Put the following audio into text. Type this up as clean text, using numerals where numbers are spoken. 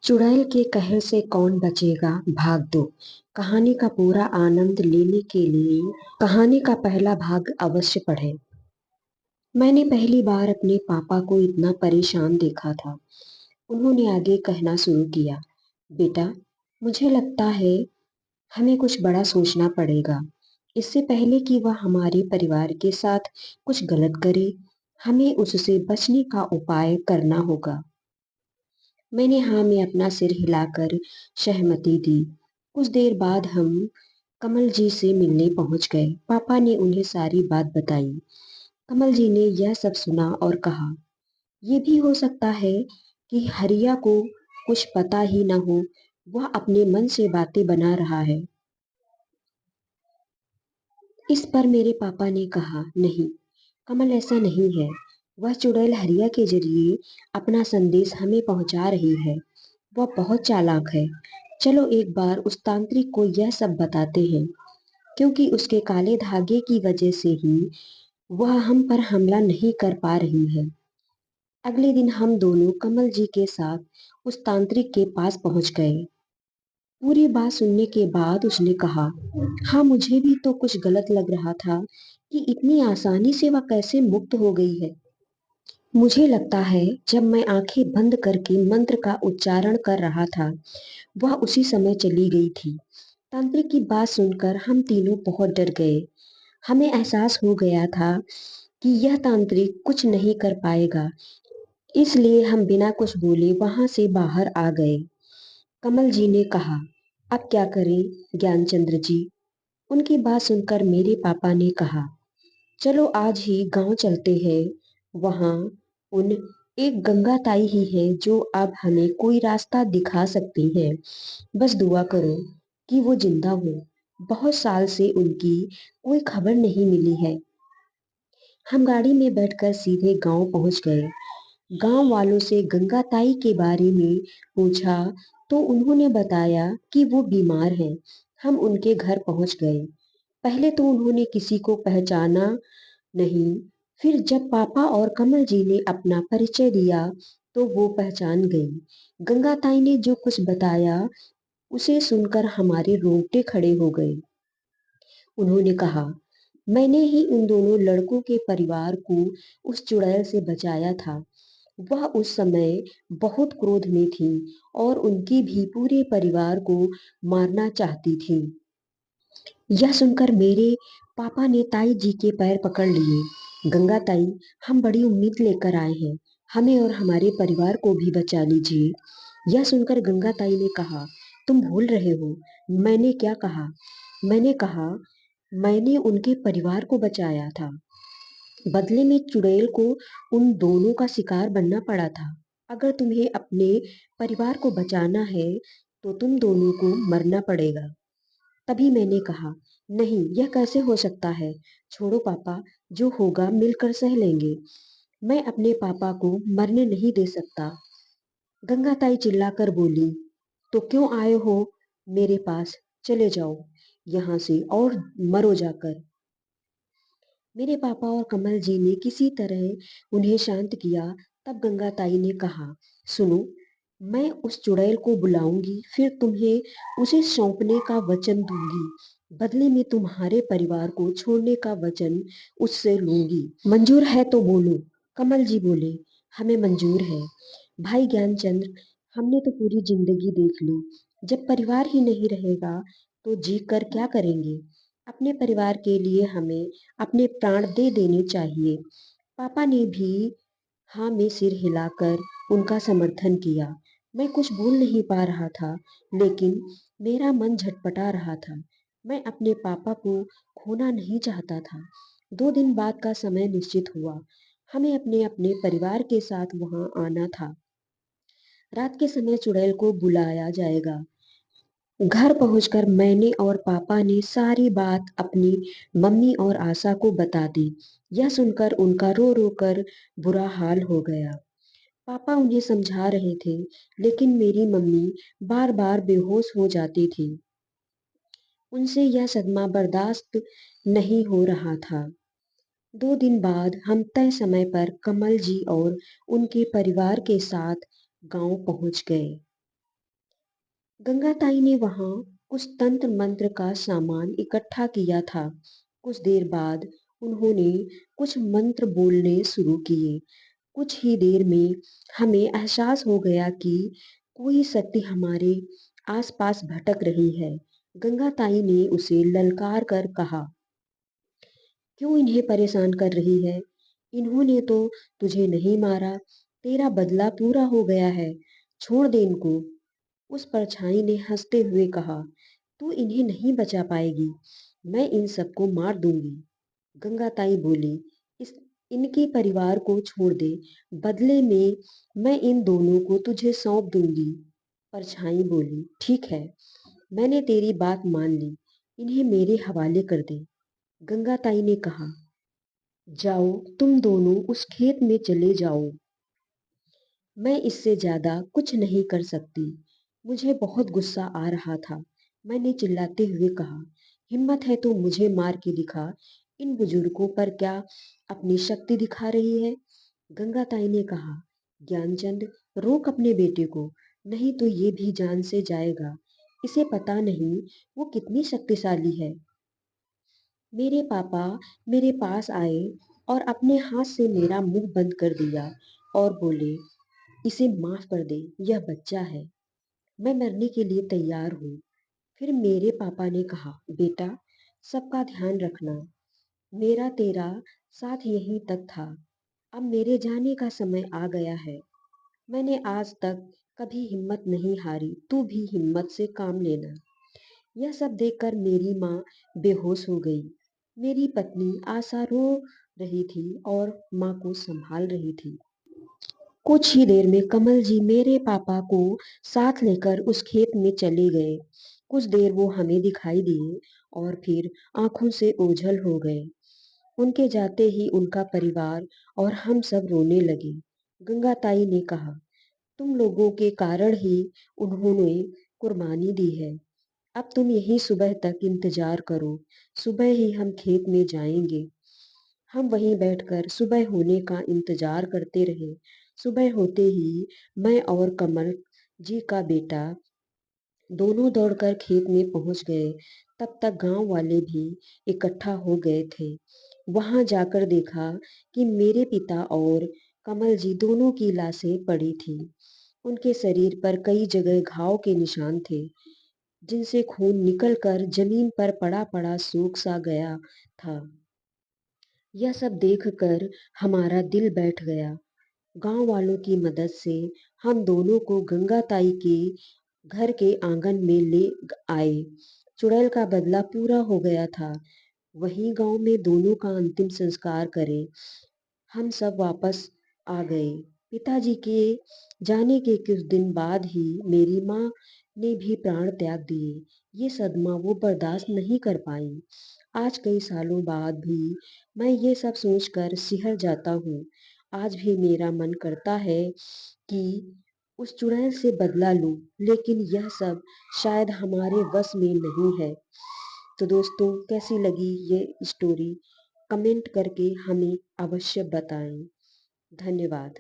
चुड़ैल के कहर से कौन बचेगा भाग दो। कहानी का पूरा आनंद लेने के लिए कहानी का पहला भाग अवश्य पढ़ें। मैंने पहली बार अपने पापा को इतना परेशान देखा था। उन्होंने आगे कहना शुरू किया, बेटा, मुझे लगता है हमें कुछ बड़ा सोचना पड़ेगा। इससे पहले कि वह हमारे परिवार के साथ कुछ गलत करे, हमें उससे बचने का उपाय करना होगा। मैंने हाँ में अपना सिर हिलाकर सहमति दी। कुछ देर बाद हम कमल जी से मिलने पहुंच गए। पापा ने उन्हें सारी बात बताई। कमल जी ने यह सब सुना और कहा, ये भी हो सकता है कि हरिया को कुछ पता ही न हो, वह अपने मन से बातें बना रहा है। इस पर मेरे पापा ने कहा, नहीं कमल, ऐसा नहीं है। वह चुड़ैल हरिया के जरिए अपना संदेश हमें पहुंचा रही है। वह बहुत चालाक है। चलो एक बार उस तांत्रिक को यह सब बताते हैं, क्योंकि उसके काले धागे की वजह से ही वह हम पर हमला नहीं कर पा रही है। अगले दिन हम दोनों कमल जी के साथ उस तांत्रिक के पास पहुंच गए। पूरी बात सुनने के बाद उसने कहा, हाँ, मुझे भी तो कुछ गलत लग रहा था कि इतनी आसानी से वह कैसे मुक्त हो गई है। मुझे लगता है जब मैं आंखें बंद करके मंत्र का उच्चारण कर रहा था, वह उसी समय चली गई थी। तांत्रिक की बात सुनकर हम तीनों बहुत डर गए। हमें एहसास हो गया था कि यह तांत्रिक कुछ नहीं कर पाएगा, इसलिए हम बिना कुछ बोले वहां से बाहर आ गए। कमल जी ने कहा, अब क्या करें ज्ञानचंद्र जी? उनकी बात सुनकर मेरे पापा ने कहा, चलो आज ही गांव चलते हैं। वहां उन एक गंगा ताई ही है जो अब हमें कोई रास्ता दिखा सकती है। बस दुआ करो कि वो जिंदा हो। बहुत साल से उनकी कोई खबर नहीं मिली है। हम गाड़ी में बैठकर सीधे गांव पहुंच गए। गांव वालों से गंगा ताई के बारे में पूछा तो उन्होंने बताया कि वो बीमार है। हम उनके घर पहुंच गए। पहले तो उन्होंने किसी को पहचाना नहीं, फिर जब पापा और कमल जी ने अपना परिचय दिया तो वो पहचान गई। गंगा ताई ने जो कुछ बताया उसे सुनकर हमारे रोंगटे खड़े हो गए। उन्होंने कहा, मैंने ही उन दोनों लड़कों के परिवार को उस चुड़ैल से बचाया था। वह उस समय बहुत क्रोध में थी और उनकी भी पूरे परिवार को मारना चाहती थी। यह सुनकर मेरे पापा ने ताई जी के पैर पकड़ लिए। गंगा ताई, हम बड़ी उम्मीद लेकर आए हैं, हमें और हमारे परिवार को भी बचा लीजिए। यह सुनकर गंगा ताई ने कहा, तुम भूल रहे हो, मैंने क्या कहा? मैंने कहा, मैंने उनके परिवार को बचाया था। बदले में चुड़ैल को उन दोनों का शिकार बनना पड़ा था। अगर तुम्हें अपने परिवार को बचाना है तो तुम दोनों को मरना पड़ेगा। तभी मैंने कहा, नहीं, यह कैसे हो सकता है? छोड़ो पापा, जो होगा मिलकर सह लेंगे। मैं अपने पापा को मरने नहीं दे सकता। गंगा ताई चिल्लाकर बोली, तो क्यों आए हो मेरे पास? चले जाओ यहाँ से और मरो जाकर। मेरे पापा और कमल जी ने किसी तरह उन्हें शांत किया। तब गंगा ताई ने कहा, सुनो, मैं उस चुड़ैल को बुलाऊंगी, फिर तुम्हें उसे सौंपने का वचन दूंगी। बदले में तुम्हारे परिवार को छोड़ने का वचन उससे लूंगी। मंजूर है तो बोलो। कमल जी बोले, हमें मंजूर है। भाई ज्ञानचंद्र, हमने तो पूरी जिंदगी देख ली। जब परिवार ही नहीं रहेगा तो जी कर क्या करेंगे? अपने परिवार के लिए हमें अपने प्राण दे देने चाहिए। पापा ने भी हाँ में सिर हिलाकर उनका समर्थन किया। मैं कुछ बोल नहीं पा रहा था, लेकिन मेरा मन झटपटा रहा था। मैं अपने पापा को खोना नहीं चाहता था। 2 दिन बाद का समय निश्चित हुआ। हमें अपने अपने परिवार के साथ वहां आना था। रात के समय चुड़ैल को बुलाया जाएगा। घर पहुंचकर मैंने और पापा ने सारी बात अपनी मम्मी और आशा को बता दी। यह सुनकर उनका रो रो कर बुरा हाल हो गया। पापा उन्हें समझा रहे थे, लेकिन मेरी मम्मी बार बार बेहोश हो जाती थी। उनसे यह सदमा बर्दाश्त नहीं हो रहा था। 2 दिन बाद हम तय समय पर कमल जी और उनके परिवार के साथ गांव पहुंच गए। गंगाताई ने वहां कुछ तंत्र मंत्र का सामान इकट्ठा किया था। कुछ देर बाद उन्होंने कुछ मंत्र बोलने शुरू किए। कुछ ही देर में हमें एहसास हो गया कि कोई शक्ति हमारे आसपास भटक रही है। गंगाताई ने उसे ललकार कर कहा, क्यों इन्हें परेशान कर रही है? इन्होंने तो तुझे नहीं मारा, तेरा बदला पूरा हो गया है, छोड़ दे इनको। उस परछाई ने हंसते हुए कहा, तू इन्हें नहीं बचा पाएगी, मैं इन सबको मार दूंगी। गंगाताई बोली, इस इनके परिवार को छोड़ दे, बदले में मैं इन दोनों को तुझे सौंप दूंगी। परछाई बोली, ठीक है, मैंने तेरी बात मान ली, इन्हें मेरे हवाले कर दे। गंगाताई ने कहा, जाओ तुम दोनों उस खेत में चले जाओ, मैं इससे ज्यादा कुछ नहीं कर सकती। मुझे बहुत गुस्सा आ रहा था। मैंने चिल्लाते हुए कहा, हिम्मत है तो मुझे मार के दिखा, इन बुजुर्गों पर क्या अपनी शक्ति दिखा रही है? गंगाताई ने कहा, ज्ञानचंद, रोक अपने बेटे को, नहीं तो ये भी जान से जाएगा। इसे पता नहीं वो कितनी शक्तिशाली है। मेरे पापा मेरे पास आए और अपने हाथ से मेरा मुंह बंद कर दिया और बोले, इसे माफ कर दे, यह बच्चा है, मैं मरने के लिए तैयार हूँ। फिर मेरे पापा ने कहा, बेटा, सबका ध्यान रखना, मेरा तेरा साथ यहीं तक था, अब मेरे जाने का समय आ गया है। मैंने आज तक कभी हिम्मत नहीं हारी, तू भी हिम्मत से काम लेना। यह सब देखकर मेरी माँ बेहोश हो गई। मेरी पत्नी आशा रो रही थी और माँ को संभाल रही थी। कुछ ही देर में कमल जी मेरे पापा को साथ लेकर उस खेत में चले गए। कुछ देर वो हमें दिखाई दिए और फिर आंखों से ओझल हो गए। उनके जाते ही उनका परिवार और हम सब रोने लगे। गंगाताई ने कहा, तुम लोगों के कारण ही उन्होंने कुर्बानी दी है। अब तुम यहीं सुबह तक इंतजार करो, सुबह ही हम खेत में जाएंगे। हम वहीं बैठकर सुबह होने का इंतजार करते रहे। सुबह होते ही मैं और कमल जी का बेटा दोनों दौड़कर खेत में पहुंच गए। तब तक गांव वाले भी इकट्ठा हो गए थे। वहां जाकर देखा कि मेरे पिता और कमल जी दोनों की लाशें पड़ी थी। उनके शरीर पर कई जगह घाव के निशान थे, जिनसे खून निकलकर जमीन पर पड़ा पड़ा सूख सा गया था। यह सब देखकर हमारा दिल बैठ गया। गांव वालों की मदद से हम दोनों को गंगाताई के घर के आंगन में ले आए। चुड़ैल का बदला पूरा हो गया था। वहीं गांव में दोनों का अंतिम संस्कार करे हम सब वापस आ गए। पिताजी के जाने के कुछ दिन बाद ही मेरी माँ ने भी प्राण त्याग दिए। ये सदमा वो बर्दाश्त नहीं कर पाई। आज कई सालों बाद भी मैं ये सब सोचकर सिहर जाता हूँ। आज भी मेरा मन करता है कि उस चुड़ैल से बदला लूं, लेकिन यह सब शायद हमारे बस में नहीं है। तो दोस्तों, कैसी लगी ये स्टोरी? कमेंट करके हमें अवश्य बताएं। धन्यवाद।